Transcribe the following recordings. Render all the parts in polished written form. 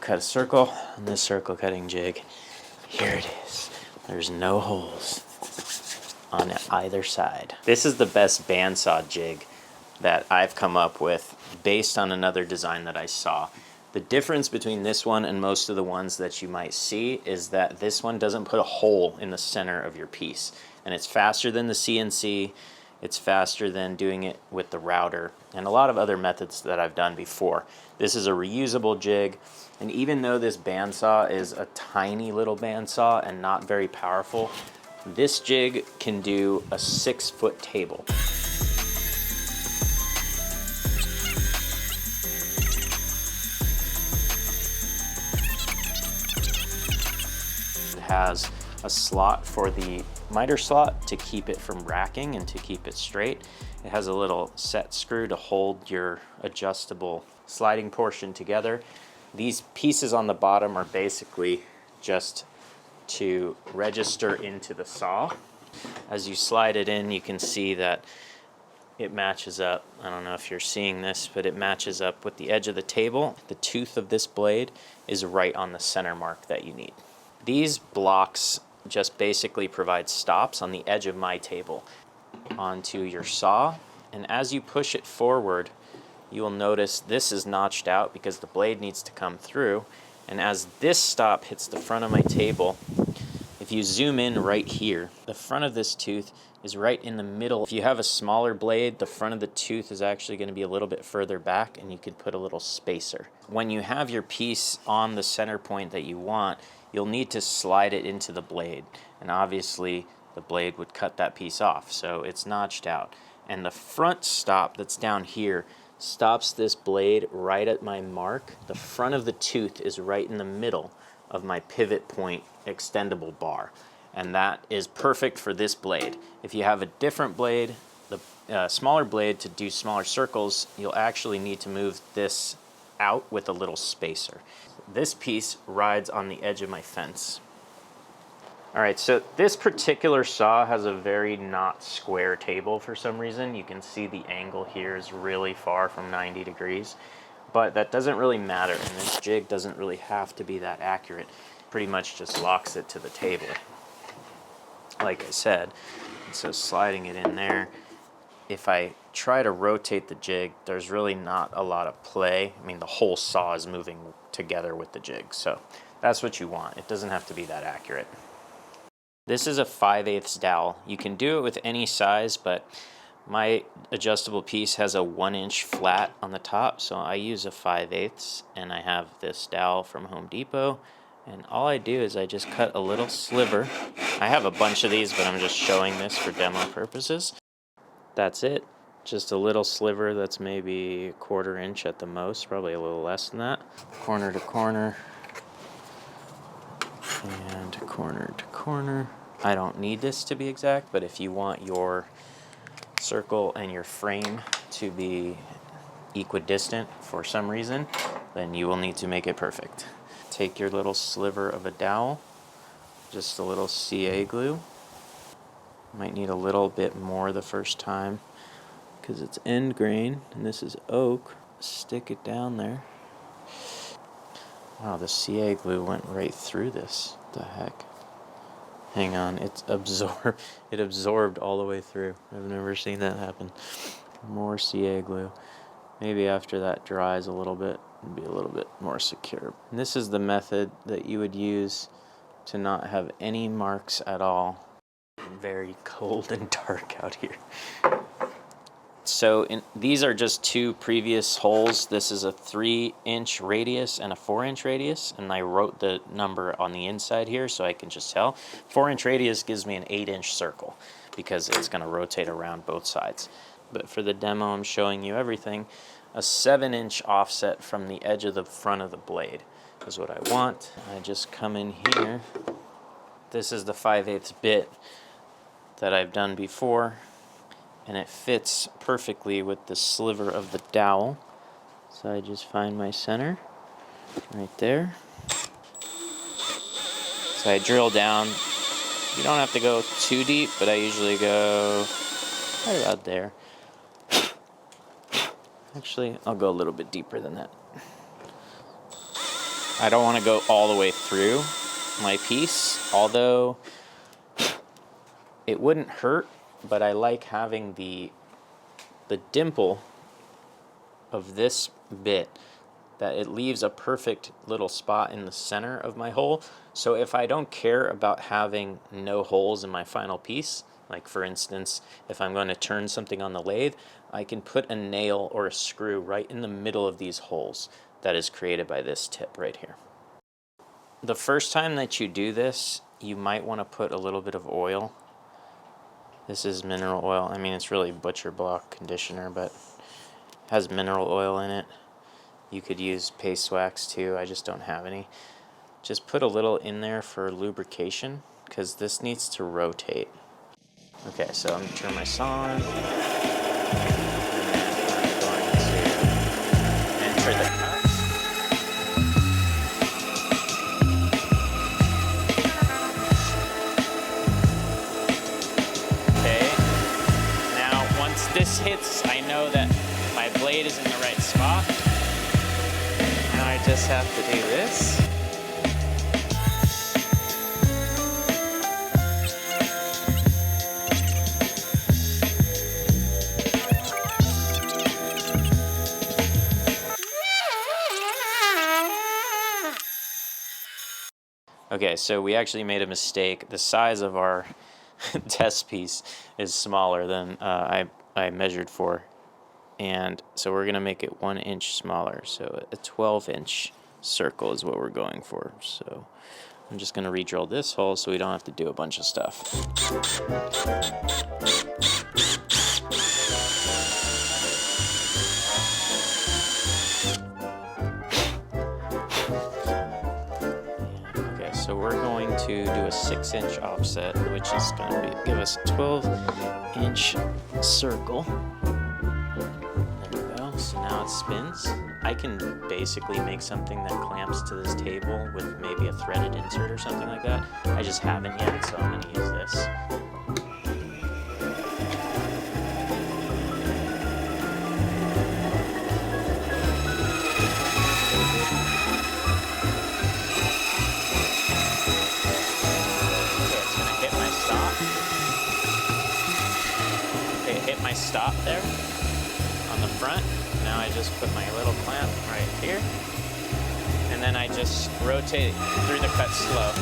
cut a circle on this circle cutting jig. Here it is. There's no holes on either side. This is the best bandsaw jig that I've come up with based on another design that I saw. The difference between this one and most of the ones that you might see is that this one doesn't put a hole in the center of your piece. And it's faster than the CNC, it's faster than doing it with the router, and a lot of other methods that I've done before. This is a reusable jig, and even though this bandsaw is a tiny little bandsaw and not very powerful, this jig can do a 6-foot table. Has a slot for the miter slot to keep it from racking and to keep it straight. It has a little set screw to hold your adjustable sliding portion together. These pieces on the bottom are basically just to register into the saw. As you slide it in, you can see that it matches up. I don't know if you're seeing this, but it matches up with the edge of the table. The tooth of this blade is right on the center mark that you need. These blocks just basically provide stops on the edge of my table onto your saw, and as you push it forward, you will notice this is notched out because the blade needs to come through, and as this stop hits the front of my table, if you zoom in right here, the front of this tooth is right in the middle. If you have a smaller blade, the front of the tooth is actually going to be a little bit further back, and you could put a little spacer. When you have your piece on the center point that you want, you'll need to slide it into the blade, and obviously the blade would cut that piece off, so it's notched out. And the front stop that's down here stops this blade right at my mark. The front of the tooth is right in the middle of my pivot point extendable bar, and that is perfect for this blade. If you have a different blade, the smaller blade, to do smaller circles, you'll actually need to move this out with a little spacer. This piece rides on the edge of my fence. All right, so this particular saw has a very not square table for some reason. You can see the angle here is really far from 90 degrees, but that doesn't really matter, and this jig doesn't really have to be that accurate. Pretty much just locks it to the table, like I said. And so sliding it in there, if I try to rotate the jig, there's really not a lot of play. I mean, the whole saw is moving together with the jig, so that's what you want. It doesn't have to be that accurate. This is a 5/8 dowel. You can do it with any size, but my adjustable piece has a 1-inch flat on the top, so I use a 5/8, and I have this dowel from Home Depot, and all I do is I just cut a little sliver. I have a bunch of these, but I'm just showing this for demo purposes. That's it. Just a little sliver that's maybe 1/4 inch at the most, probably a little less than that. Corner to corner, and corner to corner. I don't need this to be exact, but if you want your circle and your frame to be equidistant for some reason, then you will need to make it perfect. Take your little sliver of a dowel, just a little CA glue. Might need a little bit more the first time because it's end grain and this is oak. Stick it down there. Wow, the CA glue went right through this. What the heck? Hang on, it absorbed all the way through. I've never seen that happen. More CA glue. Maybe after that dries a little bit, it'll be a little bit more secure. And this is the method that you would use to not have any marks at all. Very cold and dark out here. So these are just two previous holes. This is a 3-inch radius and a 4-inch radius, and I wrote the number on the inside here so I can just tell. 4-inch radius gives me an 8-inch circle because it's going to rotate around both sides. But for the demo, I'm showing you everything. A 7-inch offset from the edge of the front of the blade is what I want. I just come in here. This is the 5/8 bit that I've done before, and it fits perfectly with the sliver of the dowel. So I just find my center right there. So I drill down. You don't have to go too deep, but I usually go right about there. Actually, I'll go a little bit deeper than that. I don't want to go all the way through my piece, although it wouldn't hurt, but I like having the dimple of this bit, that it leaves a perfect little spot in the center of my hole. So if I don't care about having no holes in my final piece, like for instance, if I'm going to turn something on the lathe, I can put a nail or a screw right in the middle of these holes that is created by this tip right here. The first time that you do this, you might want to put a little bit of oil. This is mineral oil. I mean, it's really butcher block conditioner, but it has mineral oil in it. You could use paste wax too, I just don't have any. Just put a little in there for lubrication, because this needs to rotate. Okay, so I'm going to turn my saw on, and then I'm going to enter the cut. Okay, now once this hits, I know that my blade is in the right spot. Now I just have to do this. Okay, so we actually made a mistake. The size of our test piece is smaller than I measured for. And so we're gonna make it 1 inch smaller. So a 12-inch circle is what we're going for. So I'm just gonna re-drill this hole so we don't have to do a bunch of stuff. Okay, so we're going to do a 6-inch offset, which is gonna give us a 12-inch circle. So now it spins. I can basically make something that clamps to this table with maybe a threaded insert or something like that. I just haven't yet, so I'm going to use this. Okay, it's going to hit my stop. Okay, it hit my stop there on the front. Now I just put my little clamp right here, and then I just rotate through the cut slow.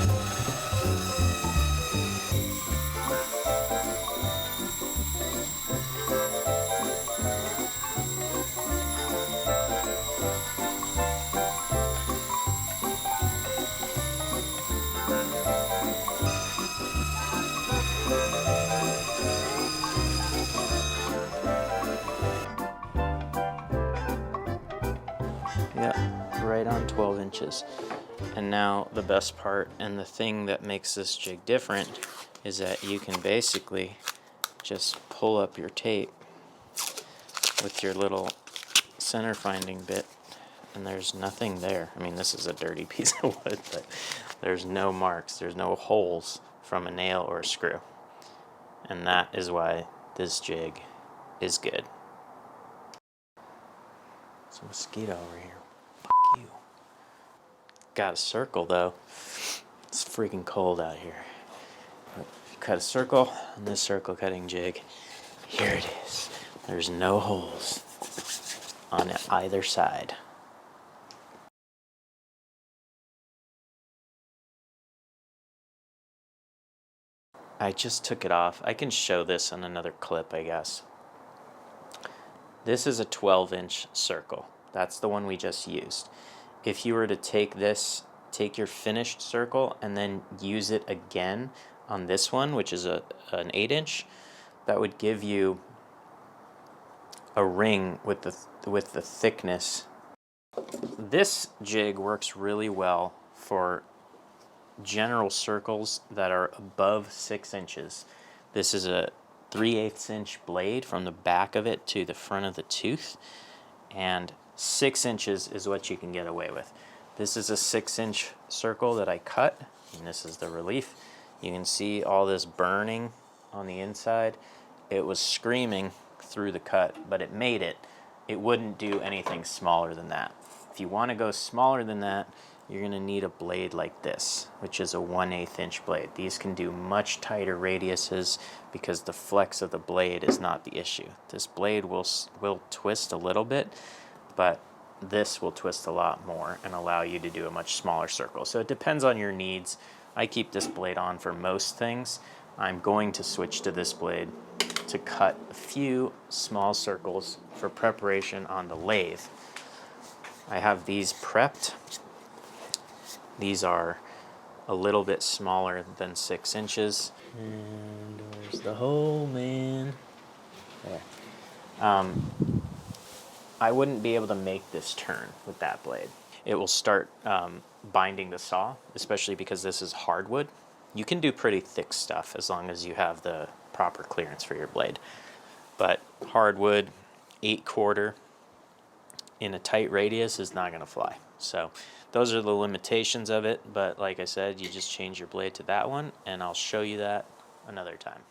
Yep, right on 12 inches. And now the best part, and the thing that makes this jig different, is that you can basically just pull up your tape with your little center finding bit, and there's nothing there. I mean, this is a dirty piece of wood, but there's no marks, there's no holes from a nail or a screw. And that is why this jig is good. There's a mosquito over here. Fuck you. Got a circle though. It's freaking cold out here. But if you cut a circle on this circle cutting jig, here it is. There's no holes on either side. I just took it off. I can show this on another clip, I guess. This is a 12-inch circle. That's the one we just used. If you were to take this, take your finished circle and then use it again on this one, which is an 8-inch, that would give you a ring with the thickness. This jig works really well for general circles that are above 6 inches. This is a 3/8 inch blade from the back of it to the front of the tooth, and 6 inches is what you can get away with. This is a 6-inch circle that I cut, and this is the relief. You can see all this burning on the inside. It was screaming through the cut, but it made it. It wouldn't do anything smaller than that. If you want to go smaller than that, you're going to need a blade like this, which is a 1/8 inch blade. These can do much tighter radiuses because the flex of the blade is not the issue. This blade will twist a little bit, but this will twist a lot more and allow you to do a much smaller circle. So it depends on your needs. I keep this blade on for most things. I'm going to switch to this blade to cut a few small circles for preparation on the lathe. I have these prepped. These are a little bit smaller than 6 inches. And where's the hole, man? There. I wouldn't be able to make this turn with that blade. It will start binding the saw, especially because this is hardwood. You can do pretty thick stuff as long as you have the proper clearance for your blade. But hardwood, 8/4 in a tight radius is not going to fly. So those are the limitations of it. But like I said, you just change your blade to that one, and I'll show you that another time.